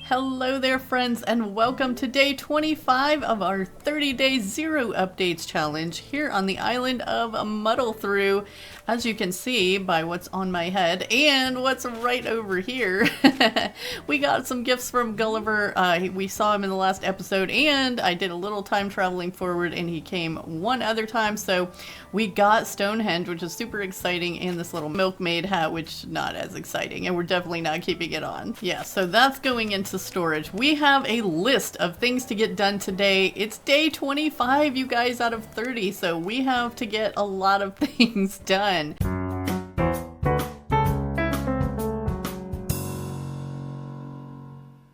Hello there friends, and welcome to day 25 of our 30-day zero updates challenge here on the island of Muddle Through. As you can see by what's on my head and what's right over here, we got some gifts from Gulliver. We saw him in the last episode, and I did a little time traveling forward and he came one other time. So we got Stonehenge, which is super exciting, and this little milkmaid hat, which not as exciting, and we're definitely not keeping it on. Yeah, so that's going into storage. We have a list of things to get done today. It's day 25, you guys, out of 30, so we have to get a lot of things done.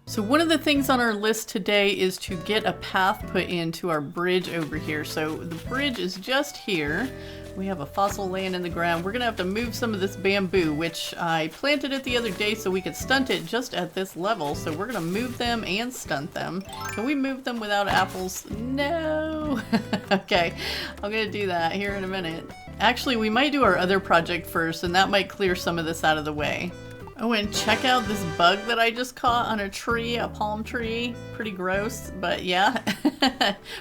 So one of the things on our list today is to get a path put into our bridge over here. So the bridge is just here. We have a fossil laying in the ground. We're gonna have to move some of this bamboo, which I planted it the other day so we could stunt it just at this level. So we're gonna move them and stunt them. Can we move them without apples? No. Okay, I'm gonna do that here in a minute. Actually, we might do our other project first, and that might clear some of this out of the way. Oh, and check out this bug that I just caught on a tree, a palm tree. Pretty gross, but yeah.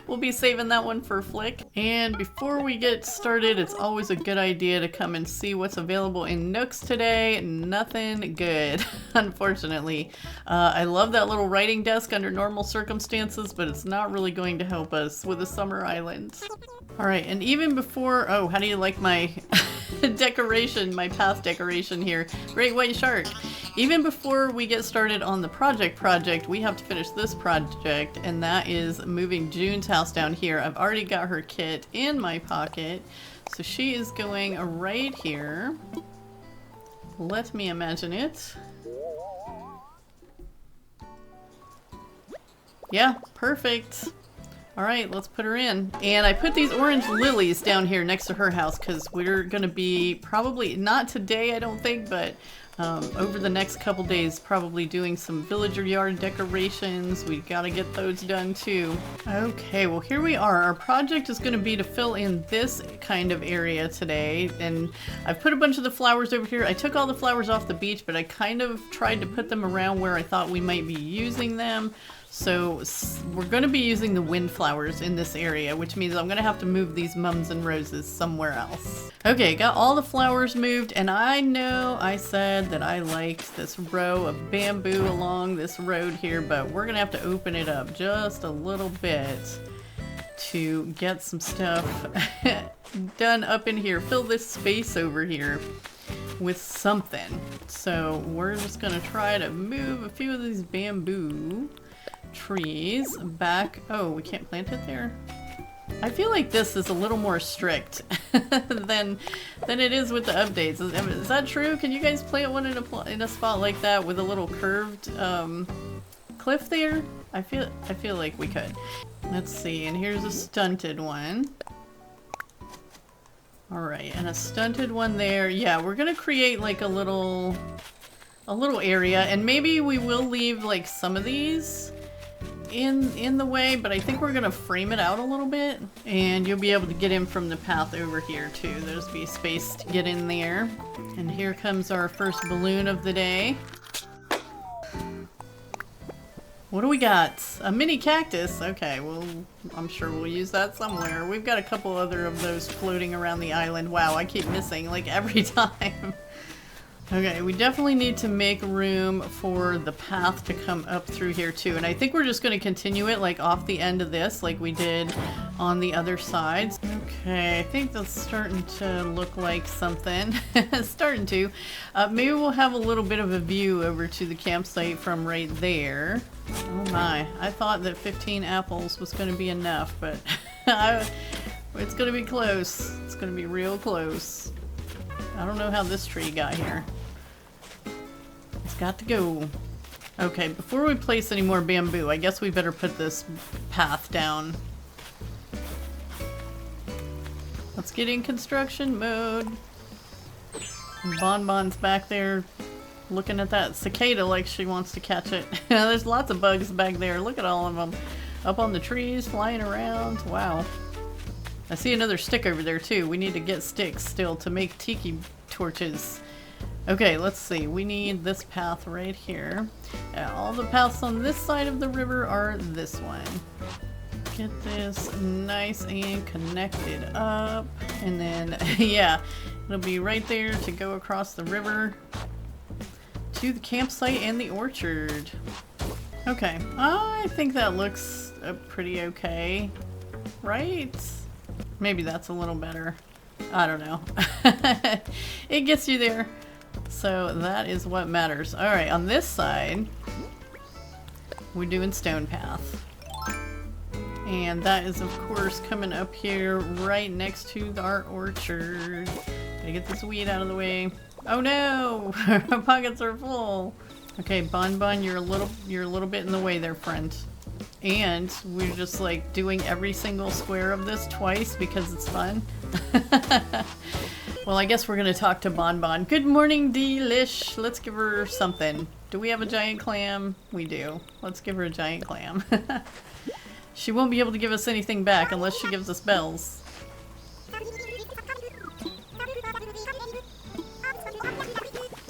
We'll be saving that one for Flick. And before we get started, it's always a good idea to come and see what's available in Nooks today. Nothing good, unfortunately. I love that little writing desk under normal circumstances, but it's not really going to help us with the summer island. All right, and even before, oh, how do you like my decoration, my path decoration here? Great white shark. Even before we get started on the project, we have to finish this project, and that is moving June's house down here. I've already got her kit in my pocket, so she is going right here. Let me imagine it. Yeah, perfect. All right, let's put her in. And I put these orange lilies down here next to her house because we're gonna be probably, not today I don't think, but over the next couple days probably doing some villager yard decorations. We gotta get those done too. Okay, well here we are. Our project is gonna be to fill in this kind of area today, and I've put a bunch of the flowers over here. I took all the flowers off the beach, but I kind of tried to put them around where I thought we might be using them. So we're going to be using the windflowers in this area, which means I'm going to have to move these mums and roses somewhere else. Okay, got all the flowers moved, and I know I said that I liked this row of bamboo along this road here, but we're going to have to open it up just a little bit to get some stuff done up in here. Fill this space over here with something. So we're just going to try to move a few of these bamboo trees back. Oh, we can't plant it there? I feel like this is a little more strict than it is with the updates. Is that true? Can you guys plant one in a spot like that with a little curved cliff there? I feel like we could. Let's see, and here's a stunted one. Alright, and a stunted one there. Yeah, we're gonna create like a little area, and maybe we will leave like some of these in the way, but I think we're gonna frame it out a little bit, and you'll be able to get in from the path over here too. There's be space to get in there. And here comes our first balloon of the day. What do we got? A mini cactus. Okay, well, I'm sure we'll use that somewhere. We've got a couple other of those floating around the island. Wow, I keep missing like every time. Okay, we definitely need to make room for the path to come up through here too. And I think we're just going to continue it like off the end of this like we did on the other sides. Okay, I think that's starting to look like something. Starting to. Maybe we'll have a little bit of a view over to the campsite from right there. Oh my, I thought that 15 apples was going to be enough, but it's going to be close. It's going to be real close. I don't know how this tree got here. It's got to go. Okay, before we place any more bamboo, I guess we better put this path down. Let's get in construction mode. Bonbon's back there looking at that cicada like she wants to catch it. There's lots of bugs back there. Look at all of them. Up on the trees, flying around. Wow. I see another stick over there too. We need to get sticks still to make tiki torches. Okay, let's see. We need this path right here. All the paths on this side of the river are this one. Get this nice and connected up. And then, yeah, it'll be right there to go across the river to the campsite and the orchard. Okay, I think that looks pretty okay, right? Maybe that's a little better. I don't know. It gets you there. So that is what matters. Alright, on this side, we're doing stone path. And that is, of course, coming up here right next to our orchard. Gotta get this weed out of the way. Oh no! Our pockets are full. Okay, Bon, you're a little bit in the way there, friend. And we're just like doing every single square of this twice because it's fun. Well, I guess we're gonna talk to Bon. Good morning, Delish. Let's give her something. Do we have a giant clam? We do. Let's give her a giant clam. She won't be able to give us anything back unless she gives us bells.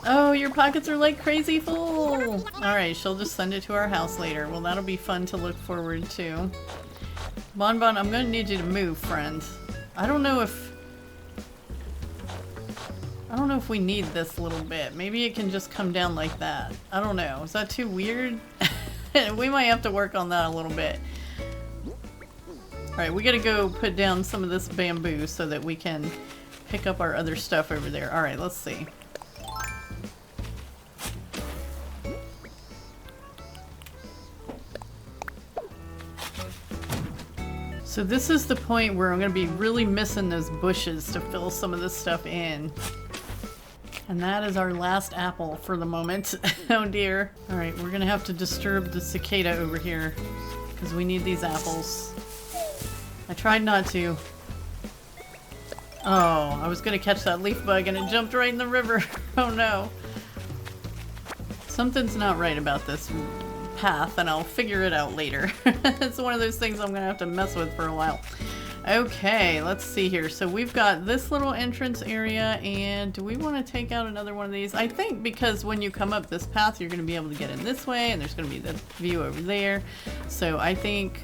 Oh, your pockets are like crazy full! Alright, she'll just send it to our house later. Well, that'll be fun to look forward to. Bon, I'm gonna need you to move, friend. I don't know if we need this little bit. Maybe it can just come down like that. I don't know. Is that too weird? We might have to work on that a little bit. Alright, we gotta go put down some of this bamboo so that we can pick up our other stuff over there. Alright, let's see. So this is the point where I'm going to be really missing those bushes to fill some of this stuff in. And that is our last apple for the moment. Oh dear. Alright, we're going to have to disturb the cicada over here because we need these apples. I tried not to. Oh, I was going to catch that leaf bug and it jumped right in the river. Oh no. Something's not right about this path, and I'll figure it out later. It's one of those things I'm gonna have to mess with for a while. Okay, let's see here. So we've got this little entrance area, and do we want to take out another one of these? I think because when you come up this path, you're gonna be able to get in this way, and there's gonna be the view over there. So I think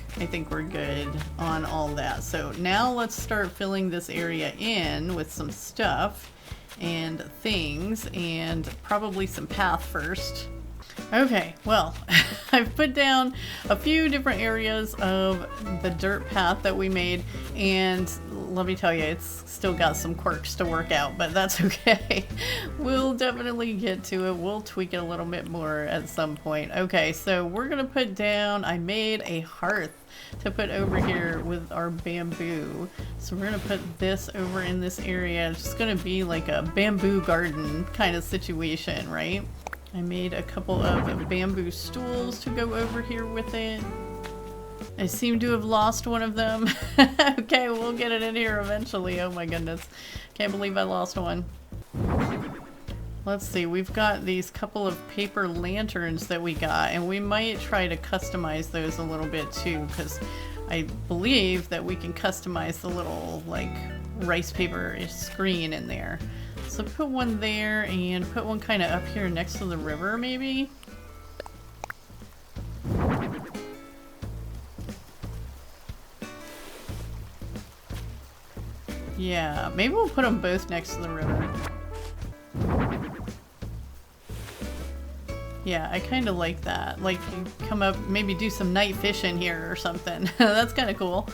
we're good on all that. So now let's start filling this area in with some stuff and things, and probably some path first. Okay, well, I've put down a few different areas of the dirt path that we made, and let me tell you, it's still got some quirks to work out, but that's okay. We'll definitely get to it. We'll tweak it a little bit more at some point. Okay, so we're gonna put down, I made a hearth to put over here with our bamboo. So we're gonna put this over in this area. It's just gonna be like a bamboo garden kind of situation, right? I made a couple of bamboo stools to go over here with it. I seem to have lost one of them. Okay, we'll get it in here eventually. Oh my goodness. Can't believe I lost one. Let's see, we've got these couple of paper lanterns that we got, and we might try to customize those a little bit too, because I believe that we can customize the little, like, rice paper screen in there. So put one there and put one kind of up here next to the river, maybe? Yeah, maybe we'll put them both next to the river. Yeah, I kind of like that. Like, you come up, maybe do some night fishing here or something. That's kind of cool.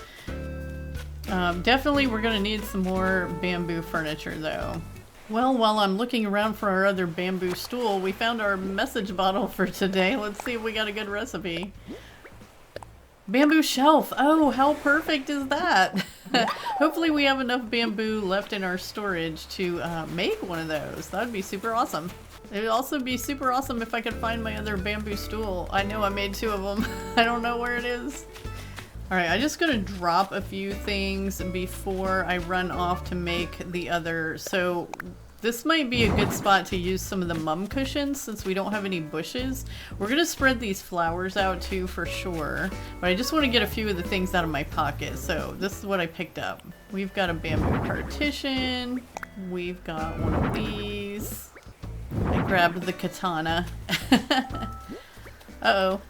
Definitely we're going to need some more bamboo furniture though. Well, while I'm looking around for our other bamboo stool, we found our message bottle for today. Let's see if we got a good recipe. Bamboo shelf! Oh, how perfect is that? Hopefully we have enough bamboo left in our storage to make one of those. That would be super awesome. It would also be super awesome if I could find my other bamboo stool. I know I made 2 of them. I don't know where it is. Alright, I'm just gonna drop a few things before I run off to make the other. So this might be a good spot to use some of the mum cushions since we don't have any bushes. We're gonna spread these flowers out too for sure, but I just want to get a few of the things out of my pocket. So this is what I picked up. We've got a bamboo partition. We've got one of these. grabbed the katana. Uh-oh.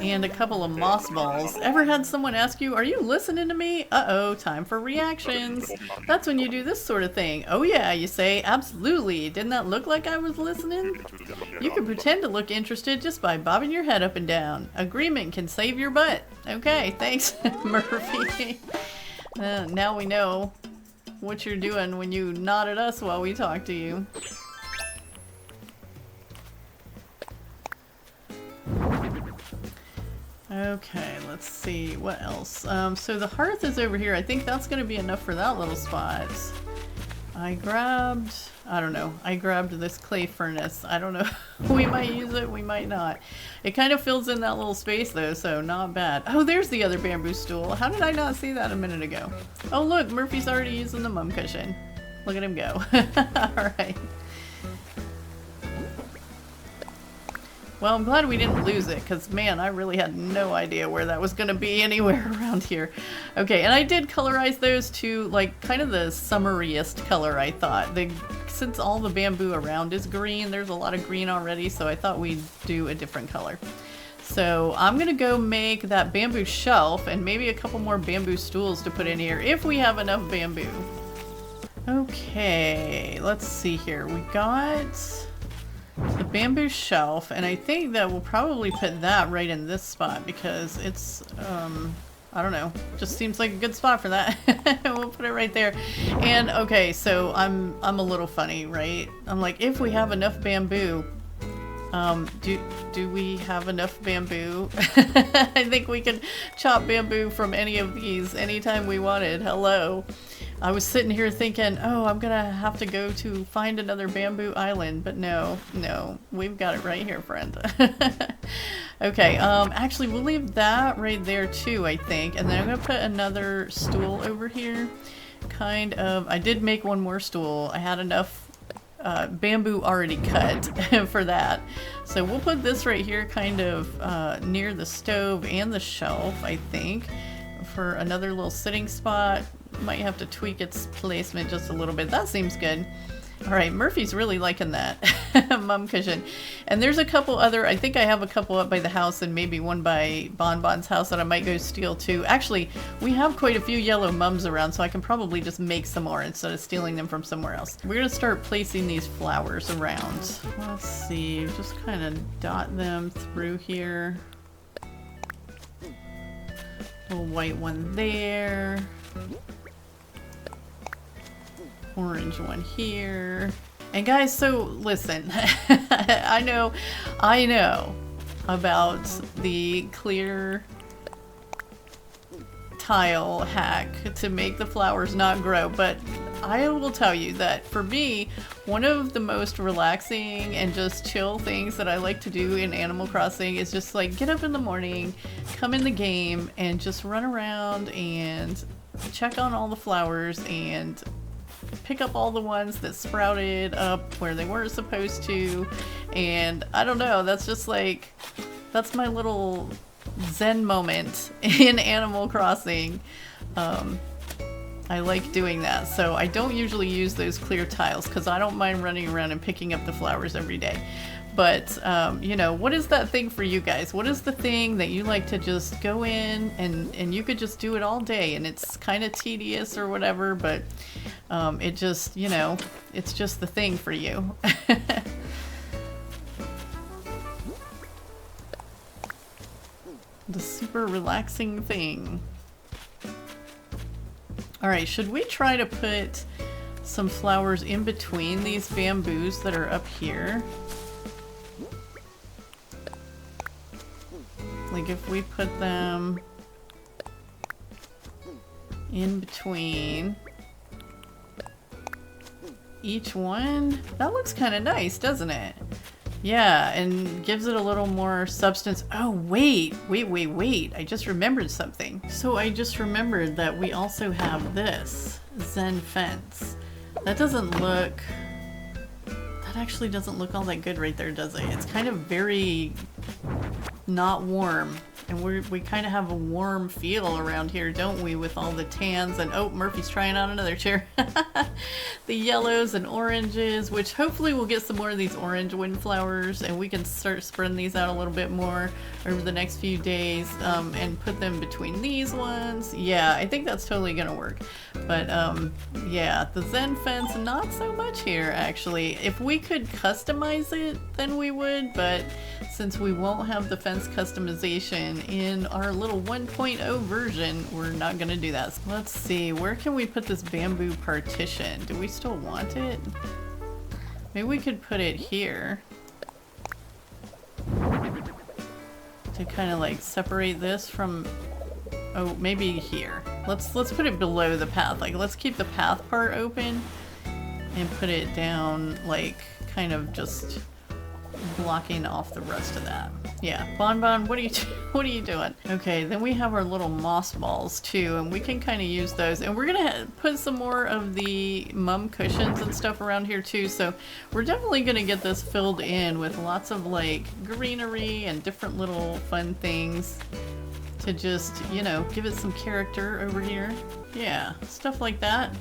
And a couple of moss balls. Ever had someone ask you, are you listening to me? Uh-oh, time for reactions. That's when you do this sort of thing. Oh yeah, you say, absolutely. Didn't that look like I was listening? You can pretend to look interested just by bobbing your head up and down. Agreement can save your butt. Okay, thanks, Murphy. Now we know what you're doing when you nod at us while we talk to you. Okay, let's see, what else? So the hearth is over here. I think that's going to be enough for that little spot. I grabbed this clay furnace. I don't know. We might use it, we might not. It kind of fills in that little space though, so not bad. Oh, there's the other bamboo stool. How did I not see that a minute ago? Oh look, Murphy's already using the mum cushion. Look at him go. Alright. Well, I'm glad we didn't lose it, because man, I really had no idea where that was going to be anywhere around here. Okay, and I did colorize those to, like, kind of the summariest color, I thought. Since all the bamboo around is green, there's a lot of green already, so I thought we'd do a different color. So I'm going to go make that bamboo shelf, and maybe a couple more bamboo stools to put in here, if we have enough bamboo. Okay, let's see here. We got the bamboo shelf, and I think that we'll probably put that right in this spot because it's I don't know, just seems like a good spot for that. We'll put it right there. And okay, so I'm a little funny, right? I'm like, if we have enough bamboo, do we have enough bamboo? I think we can chop bamboo from any of these anytime we wanted. Hello. I was sitting here thinking, oh, I'm gonna have to go to find another bamboo island, but no, we've got it right here, friend. Okay, actually we'll leave that right there too, I think, and then I'm gonna put another stool over here. Kind of, I did make one more stool. I had enough bamboo already cut for that. So we'll put this right here kind of near the stove and the shelf, I think, for another little sitting spot. Might have to tweak its placement just a little bit. That seems good. Alright, Murphy's really liking that mum cushion. And there's a couple other, I think I have a couple up by the house and maybe one by Bonbon's house that I might go steal too. Actually, we have quite a few yellow mums around, so I can probably just make some more instead of stealing them from somewhere else. We're going to start placing these flowers around. Let's see, just kind of dot them through here. Little white one there. Orange one here. And guys, so listen, I know about the clear tile hack to make the flowers not grow, but I will tell you that for me, one of the most relaxing and just chill things that I like to do in Animal Crossing is just like get up in the morning, come in the game, and just run around and check on all the flowers and pick up all the ones that sprouted up where they weren't supposed to. And I don't know, that's just like, that's my little zen moment in Animal Crossing. I like doing that. So I don't usually use those clear tiles because I don't mind running around and picking up the flowers every day. But, you know, what is that thing for you guys? What is the thing that you like to just go in and you could just do it all day and it's kind of tedious or whatever, but it just, you know, it's just the thing for you. The super relaxing thing. Alright, should we try to put some flowers in between these bamboos that are up here? Like if we put them in between each one, that looks kind of nice, doesn't it? Yeah, and gives it a little more substance. Oh, wait, I just remembered something. So I just remembered that we also have this Zen fence. That doesn't look, that actually doesn't look all that good right there, does it? It's kind of very not warm. And we kind of have a warm feel around here, don't we, with all the tans and, oh, Murphy's trying out another chair. The yellows and oranges, which hopefully we'll get some more of these orange windflowers and we can start spreading these out a little bit more over the next few days, and put them between these ones. Yeah, I think that's totally gonna work. But yeah, the Zen fence, not so much here actually. If we could customize it, then we would, but since we won't have the fence customization in our little 1.0 version, we're not gonna do that. So let's see, where can we put this bamboo partition? Do we still want it? Maybe we could put it here to kind of like separate this from, oh, maybe here. Let's put it below the path. Like, let's keep the path part open and put it down, like, kind of just blocking off the rest of that. Yeah, Bonbon, what are you doing? Okay, then we have our little moss balls too, and we can kind of use those. And we're gonna put some more of the mum cushions and stuff around here too. So we're definitely gonna get this filled in with lots of like greenery and different little fun things to just, you know, give it some character over here. Yeah, stuff like that.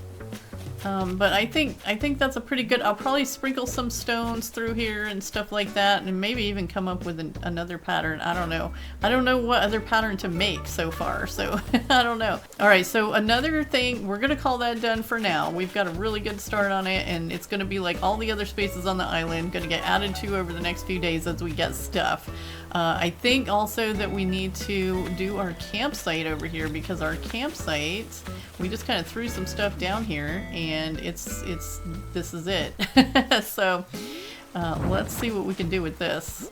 But I think that's a pretty good. I'll probably sprinkle some stones through here and stuff like that, and maybe even come up with another pattern. I don't know. I don't know what other pattern to make so far, so I don't know. All right, so another thing, we're gonna call that done for now. We've got a really good start on it, and it's gonna be like all the other spaces on the island, gonna get added to over the next few days as we get stuff. I think also that we need to do our campsite over here, because our campsite, we just kind of threw some stuff down here and this is it. So let's see what we can do with this.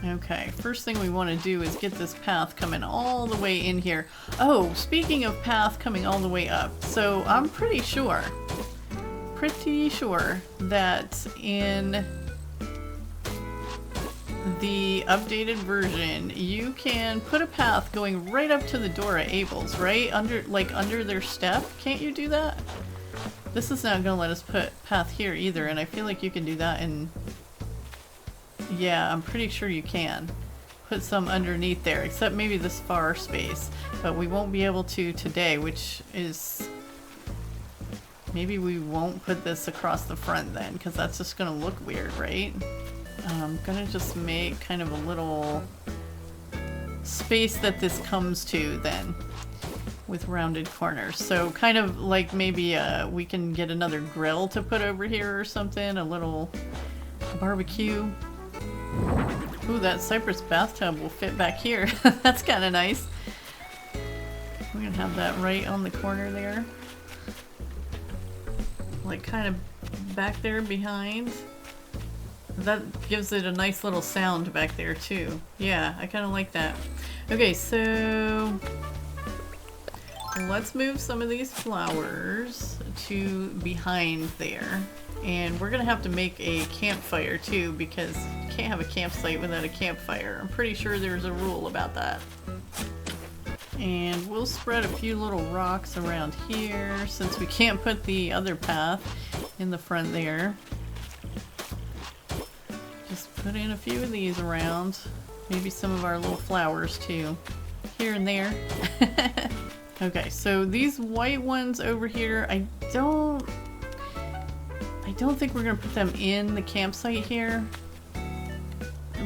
Okay, first thing we want to do is get this path coming all the way in here. Oh, speaking of path coming all the way up, so I'm pretty sure that in the updated version, you can put a path going right up to the door at Abel's, right? Under their step. Can't you do that? This is not gonna let us put path here either, and I feel like you can do that in... Yeah, I'm pretty sure you can. Put some underneath there, except maybe this far space. But we won't be able to today, which is... Maybe we won't put this across the front then, because that's just gonna look weird, right? I'm gonna just make kind of a little space that this comes to then with rounded corners. So kind of like maybe we can get another grill to put over here or something, a little barbecue. Ooh, that cypress bathtub will fit back here. That's kind of nice. We're gonna have that right on the corner there. Like kind of back there behind. That gives it a nice little sound back there too. Yeah, I kind of like that. Okay, so let's move some of these flowers to behind there. And we're gonna have to make a campfire too, because you can't have a campsite without a campfire. I'm pretty sure there's a rule about that. And we'll spread a few little rocks around here since we can't put the other path in the front there. Just put in a few of these around. Maybe some of our little flowers too. Here and there. Okay, so these white ones over here, I don't think we're gonna put them in the campsite here.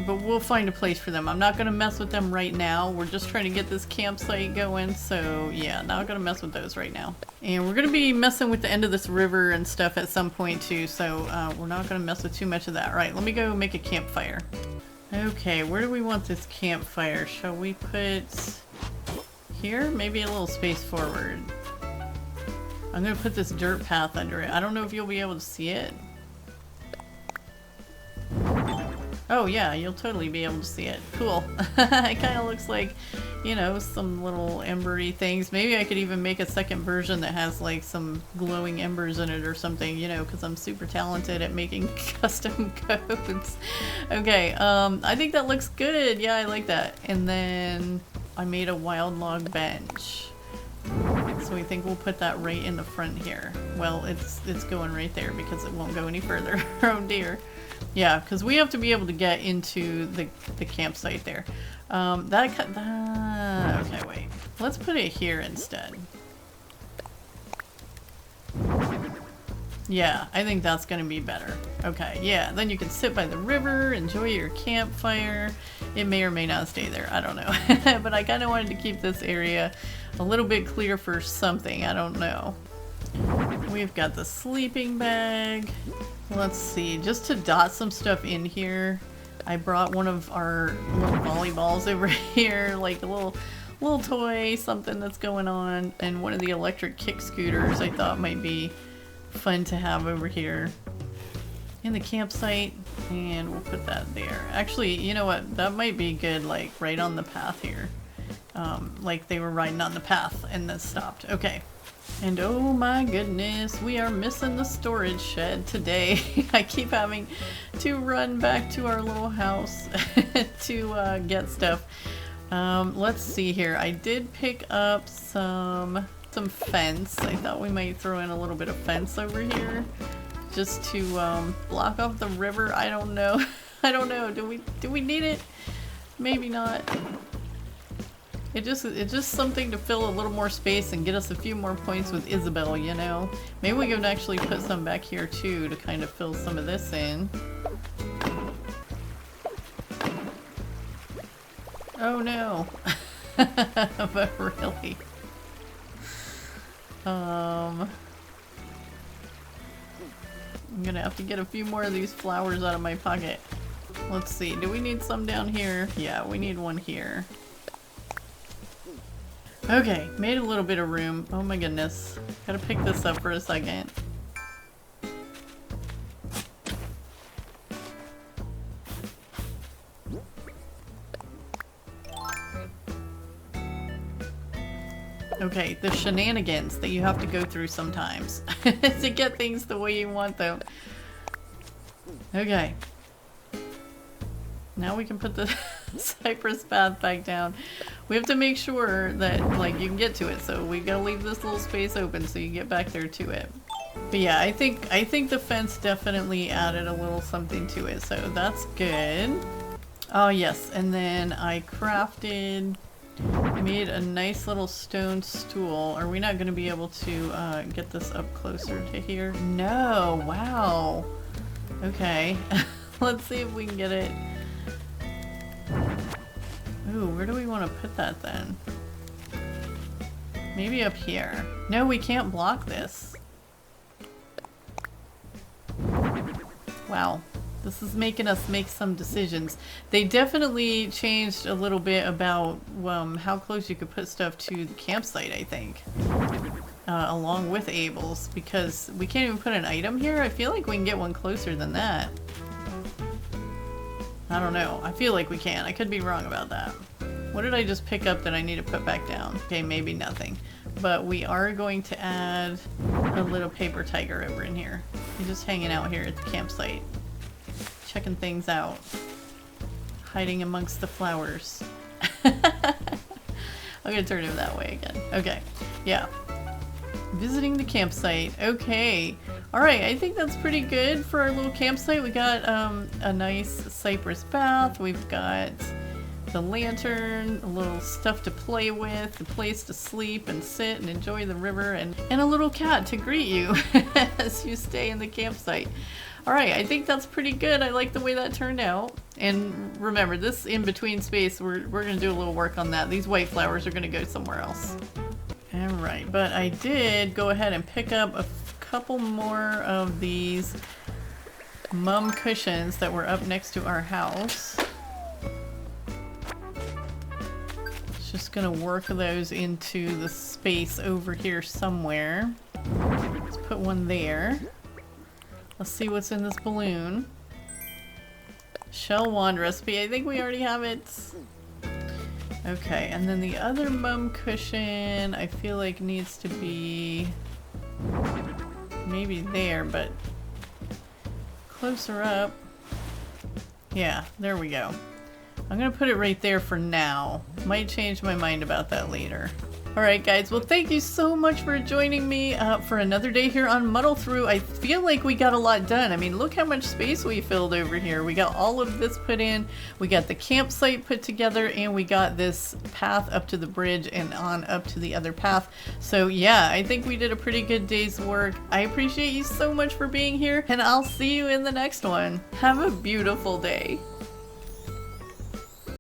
But we'll find a place for them. I'm not gonna mess with them right now. We're just trying to get this campsite going, so yeah, not gonna mess with those right now. And we're gonna be messing with the end of this river and stuff at some point too, so we're not gonna mess with too much of that. All right, let me go make a campfire. Okay, where do we want this campfire? Shall we put here? Maybe a little space forward. I'm gonna put this dirt path under it. I don't know if you'll be able to see it. Oh yeah, you'll totally be able to see it. Cool. It kind of looks like, you know, some little embery things. Maybe I could even make a second version that has like some glowing embers in it or something, you know, because I'm super talented at making custom codes. Okay, I think that looks good. Yeah, I like that. And then I made a wild log bench. So we think we'll put that right in the front here. Well, it's going right there because it won't go any further. Oh dear. Yeah, because we have to be able to get into the campsite there. Okay, wait. Let's put it here instead. Yeah, I think that's gonna be better. Okay, yeah, then you can sit by the river, enjoy your campfire. It may or may not stay there, I don't know. But I kind of wanted to keep this area a little bit clear for something, I don't know. We've got the sleeping bag. Let's see, just to dot some stuff in here, I brought one of our little volleyballs over here, like a little toy, something that's going on, and one of the electric kick scooters I thought might be fun to have over here in the campsite, and we'll put that there. Actually, you know what, that might be good, like right on the path here, like they were riding on the path and then stopped. Okay, and oh my goodness, we are missing the storage shed today. I keep having to run back to our little house to get stuff. Let's see here, I did pick up some fence. I thought we might throw in a little bit of fence over here just to block off the river. I don't know. I don't know. Do we need it? Maybe not. It's just something to fill a little more space and get us a few more points with Isabel, you know. Maybe we can actually put some back here too to kind of fill some of this in. Oh no. But really. I'm gonna have to get a few more of these flowers out of my pocket. Let's see, do we need some down here? Yeah, we need one here. Okay, made a little bit of room. Oh my goodness. Gotta pick this up for a second. Okay, the shenanigans that you have to go through sometimes to get things the way you want them. Okay. Now we can put the cypress path back down. We have to make sure that, like, you can get to it, so we gotta leave this little space open so you get back there to it. But yeah, I think the fence definitely added a little something to it, so that's good. Oh yes, and then I made a nice little stone stool. Are we not going to be able to get this up closer to here? No, wow. Okay, let's see if we can get it. Ooh, where do we want to put that then? Maybe up here. No, we can't block this. Wow. This is making us make some decisions. They definitely changed a little bit about how close you could put stuff to the campsite, I think. Along with Abel's, because we can't even put an item here. I feel like we can get one closer than that. I don't know. I feel like we can. I could be wrong about that. What did I just pick up that I need to put back down? Okay, maybe nothing. But we are going to add a little paper tiger over in here. He's just hanging out here at the campsite. Checking things out. Hiding amongst the flowers. I'm gonna turn him that way again. Okay, yeah. Visiting the campsite. Okay. Alright, I think that's pretty good for our little campsite. We got a nice cypress bath. We've got the lantern, a little stuff to play with, a place to sleep and sit and enjoy the river, and a little cat to greet you as you stay in the campsite. Alright, I think that's pretty good. I like the way that turned out. And remember, this in-between space, we're going to do a little work on that. These white flowers are going to go somewhere else. Alright, but I did go ahead and pick up a couple more of these mum cushions that were up next to our house. Just going to work those into the space over here somewhere. Let's put one there. Let's see what's in this balloon. Shell wand recipe. I think we already have it. Okay, and then the other mum cushion I feel like needs to be maybe there, but closer up. Yeah, there we go. I'm gonna put it right there for now. Might change my mind about that later. Alright guys, well thank you so much for joining me for another day here on Muddle Through. I feel like we got a lot done. I mean, look how much space we filled over here. We got all of this put in, we got the campsite put together, and we got this path up to the bridge and on up to the other path. So yeah, I think we did a pretty good day's work. I appreciate you so much for being here, and I'll see you in the next one. Have a beautiful day.